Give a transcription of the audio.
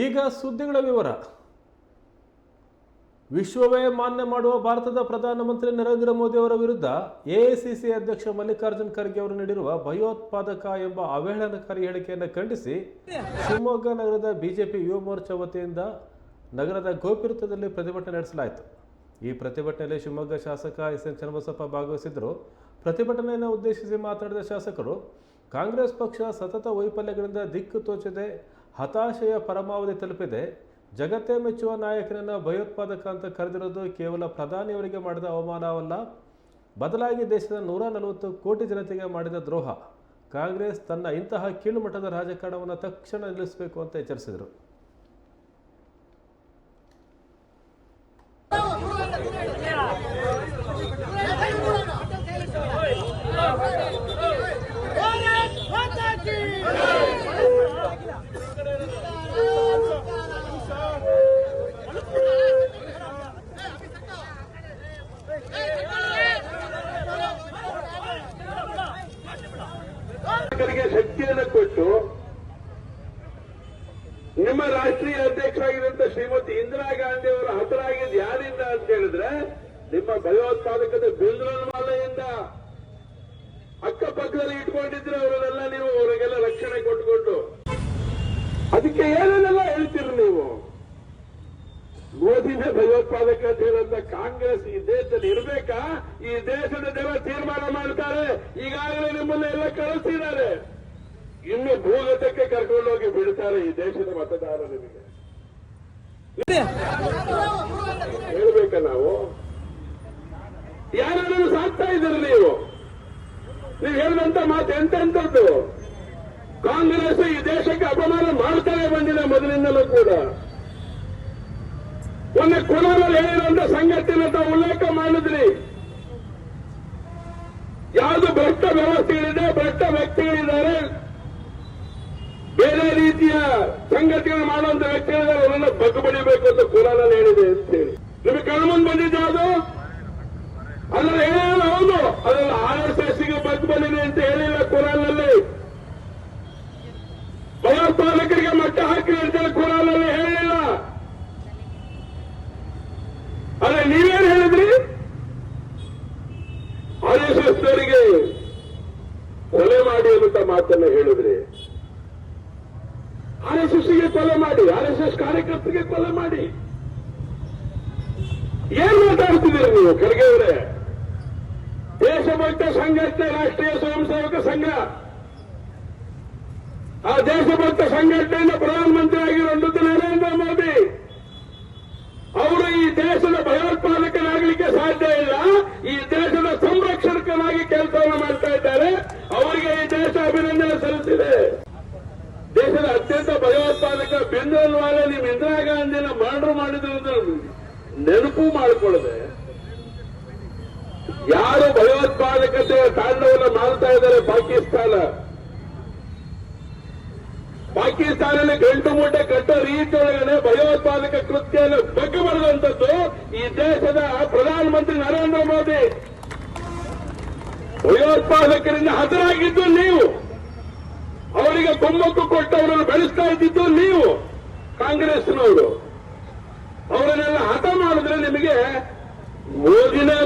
ಈಗ ಸುದ್ದಿಗಳ ವಿವರ. ವಿಶ್ವವೇ ಮಾನ್ಯ ಮಾಡುವ ಭಾರತದ ಪ್ರಧಾನಮಂತ್ರಿ ನರೇಂದ್ರ ಮೋದಿ ಅವರ ವಿರುದ್ಧ ಎಐಸಿಸಿ ಅಧ್ಯಕ್ಷ ಮಲ್ಲಿಕಾರ್ಜುನ್ ಖರ್ಗೆ ಅವರು ನೀಡಿರುವ ಭಯೋತ್ಪಾದಕ ಎಂಬ ಅವಹೇಳನಕಾರಿ ಹೇಳಿಕೆಯನ್ನು ಖಂಡಿಸಿ ಶಿವಮೊಗ್ಗ ನಗರದ ಬಿಜೆಪಿ ಯುವ ಮೋರ್ಚಾ ವತಿಯಿಂದ ನಗರದ ಗೋಪಿವೃತ್ತದಲ್ಲಿ ಪ್ರತಿಭಟನೆ ನಡೆಸಲಾಯಿತು. ಈ ಪ್ರತಿಭಟನೆಯಲ್ಲಿ ಶಿವಮೊಗ್ಗ ಶಾಸಕ ಎಸ್.ಎನ್. ಚನ್ನಬಸಪ್ಪ ಭಾಗವಹಿಸಿದ್ದರು. ಪ್ರತಿಭಟನೆಯನ್ನು ಉದ್ದೇಶಿಸಿ ಮಾತನಾಡಿದ ಶಾಸಕರು, ಕಾಂಗ್ರೆಸ್ ಪಕ್ಷ ಸತತ ವೈಫಲ್ಯಗಳಿಂದ ದಿಕ್ಕು ತೋಚದೆ ಹತಾಶೆಯ ಪರಮಾವಧಿ ತಲುಪಿದೆ. ಜಗತ್ತೇ ಮೆಚ್ಚುವ ನಾಯಕನನ್ನು ಭಯೋತ್ಪಾದಕ ಅಂತ ಕರೆದಿರೋದು ಕೇವಲ ಪ್ರಧಾನಿಯವರಿಗೆ ಮಾಡಿದ ಅವಮಾನವಲ್ಲ, ಬದಲಾಗಿ ದೇಶದ 140 ಕೋಟಿ ಜನತೆಗೆ ಮಾಡಿದ ದ್ರೋಹ. ಕಾಂಗ್ರೆಸ್ ತನ್ನ ಇಂತಹ ಕೀಳುಮಟ್ಟದ ರಾಜಕಾರಣವನ್ನು ತಕ್ಷಣ ನಿಲ್ಲಿಸಬೇಕು ಅಂತ ಎಚ್ಚರಿಸಿದರು. ಶಕ್ತಿಯನ್ನು ಕೊಟ್ಟು ನಿಮ್ಮ ರಾಷ್ಟ್ರೀಯ ಅಧ್ಯಕ್ಷರಾಗಿರುವಂತ ಶ್ರೀಮತಿ ಇಂದಿರಾ ಗಾಂಧಿ ಅವರ ಹತರಾಗಿದ್ದು ಯಾರಿಂದ ಅಂತ ಹೇಳಿದ್ರೆ ನಿಮ್ಮ ಭಯೋತ್ಪಾದಕದ ಬಿಂದ್ರನ್ಮಾಲೆಯಿಂದ. ಅಕ್ಕಪಕ್ಕದಲ್ಲಿ ಇಟ್ಕೊಂಡಿದ್ರೆ ಅವರನ್ನೆಲ್ಲ ನೀವು ಅವರಿಗೆಲ್ಲ ರಕ್ಷಣೆ ಕೊಟ್ಕೊಂಡು ಅದಕ್ಕೆ ಏನೇನೆಲ್ಲ ಹೇಳ್ತೀರಿ ನೀವು. ಮೋದಿನೇ ಭಯೋತ್ಪಾದಕ ಅಂತ ಹೇಳುವಂತ ಕಾಂಗ್ರೆಸ್ ಈ ದೇಶದಲ್ಲಿ ಇರಬೇಕಾ? ಈ ದೇಶದ ಜನ ತೀರ್ಮಾನ ಮಾಡ್ತಾರೆ. ಈಗಾಗಲೇ ನಿಮ್ಮನ್ನೆಲ್ಲ ಕಳಿಸಿದ್ದಾರೆ. ಇನ್ನು ಭೂಗತಕ್ಕೆ ಕರ್ಕೊಂಡೋಗಿ ಬಿಡ್ತಾರೆ ಈ ದೇಶದ ಮತದಾರರಿಗೆ. ಹೇಳ್ಬೇಕ ನಾವು? ಯಾರನ್ನು ಸಾಕ್ತಾ ಇದ್ದೀರಿ ನೀವು ಹೇಳಿದಂತ ಮಾತು ಎಂತೆಂಥದ್ದು? ಕಾಂಗ್ರೆಸ್ ಈ ದೇಶಕ್ಕೆ ಅಪಮಾನ ಮಾಡ್ತಾನೆ ಬಂದಿದೆ ಮೊದಲಿಂದಲೂ ಕೂಡ. ಒಮ್ಮೆ ಕೊಡೋರಲ್ಲಿ ಹೇಳಿರುವಂತ ಸಂಗತಿನ ತಾವು ಉಲ್ಲೇಖ ಮಾಡಿದ್ರಿ. ಯಾವುದು ಭ್ರಷ್ಟ ವ್ಯವಸ್ಥೆಗಳಿದೆ, ಭ್ರಷ್ಟ ವ್ಯಕ್ತಿಗಳಿದ್ದಾರೆ, ಬೇರೆ ರೀತಿಯ ಸಂಗತಿಗಳು ಮಾಡುವಂತ ವ್ಯಕ್ತಿಗಳಿದ್ದಾರೆ, ಅವರನ್ನ ಬಗ್ಗು ಬಡಿಬೇಕು ಅಂತ ಕುರಾನಲ್ಲಿ ಹೇಳಿದೆ ಅಂತ ಹೇಳಿ ನಿಮಗೆ ಕಣ್ಮುಂದ್ ಬಂದಿದ್ದು ಅದು. ಅದರಲ್ಲಿ ಹೇಳಿಲ್ಲ ಹೌದು, ಅದರಲ್ಲಿ RSSಗೆ ಬಗ್ಗು ಬಂದಿದೆ ಅಂತ ಹೇಳಿಲ್ಲ ಕುರಾನ್ನಲ್ಲಿ. ಭಯೋತ್ಪಾದಕರಿಗೆ ಮಟ್ಟ ಹಾಕಿ ಅಂತೇಳಿ ಕುರಾನ್ನಲ್ಲಿ ಹೇಳಿಲ್ಲ. ಆದ್ರೆ ನೀವೇನು ಹೇಳಿದ್ರಿ? RSSನವರಿಗೆ ಕೊಲೆ ಮಾಡಿ ಅನ್ನುವಂತ ಮಾತನ್ನ ಹೇಳಿದ್ರಿ. RSSಗೆ ಕೊಲೆ ಮಾಡಿ, RSS ಕಾರ್ಯಕರ್ತರಿಗೆ ಕೊಲೆ ಮಾಡಿ. ಏನ್ ಮಾತಾಡ್ತಿದ್ದೀರಿ ನೀವು ಖರ್ಗೆ ಅವರೇ? ದೇಶಭಕ್ತ ಸಂಘಟನೆ ರಾಷ್ಟ್ರೀಯ ಸ್ವಯಂ ಸೇವಕ ಸಂಘ, ಆ ದೇಶಭಕ್ತ ಸಂಘಟನೆಯಿಂದ ಪ್ರಧಾನಮಂತ್ರಿ ಆಗಿರುವಂತದ್ದು ನರೇಂದ್ರ ಮೋದಿ ಅವರು ಈ ದೇಶದ ಭಯೋತ್ಪಾದಕನಾಗಲಿಕ್ಕೆ ಸಾಧ್ಯ ಇಲ್ಲ. ಈ ದೇಶದ ಸಂರಕ್ಷಕನಾಗಿ ಕೆಲಸವನ್ನು ಮಾಡ್ತಾ ಇದ್ದಾರೆ. ಅವರಿಗೆ ಈ ದೇಶ ಅಭಿನಂದನೆ ಸಲ್ಲಿಸಿದೆ. ದೇಶದ ಅತ್ಯಂತ ಭಯೋತ್ಪಾದಕ ಬಿಂದ್ರನ್ವಾಲೆ ನೀವು ಇಂದಿರಾ ಗಾಂಧಿನ ಮರ್ಡರ್ ಮಾಡಿದ್ರು ನೆನಪು ಮಾಡಿಕೊಳ್ಳದೆ ಯಾರು ಭಯೋತ್ಪಾದಕತೆಯ ತಾಂಡವನ್ನು ಮಾಡ್ತಾ ಇದ್ದಾರೆ ಪಾಕಿಸ್ತಾನದಲ್ಲಿ ಗಂಟು ಮೂಟೆ ಕಟ್ಟೋ ರೀತಿಯೊಳಗಡೆ ಭಯೋತ್ಪಾದಕ ಕೃತ್ಯವನ್ನು ಬಗ್ಗು ಬರೆದಂತದ್ದು ಈ ದೇಶದ ಪ್ರಧಾನಮಂತ್ರಿ ನರೇಂದ್ರ ಮೋದಿ. ಭಯೋತ್ಪಾದಕರಿಂದ ಹತರಾಗಿದ್ದು ನೀವು, ಅವರಿಗೆ ಕುಮ್ಮಕ್ಕು ಕೊಟ್ಟವರನ್ನು ಬೆಳೆಸ್ತಾ ಇದ್ದಿದ್ದು ನೀವು ಕಾಂಗ್ರೆಸ್ನವರು. ಅವರನ್ನೆಲ್ಲ ಹತ ಮಾಡಿದ್ರೆ ನಿಮಗೆ ಮೋದಿನೇ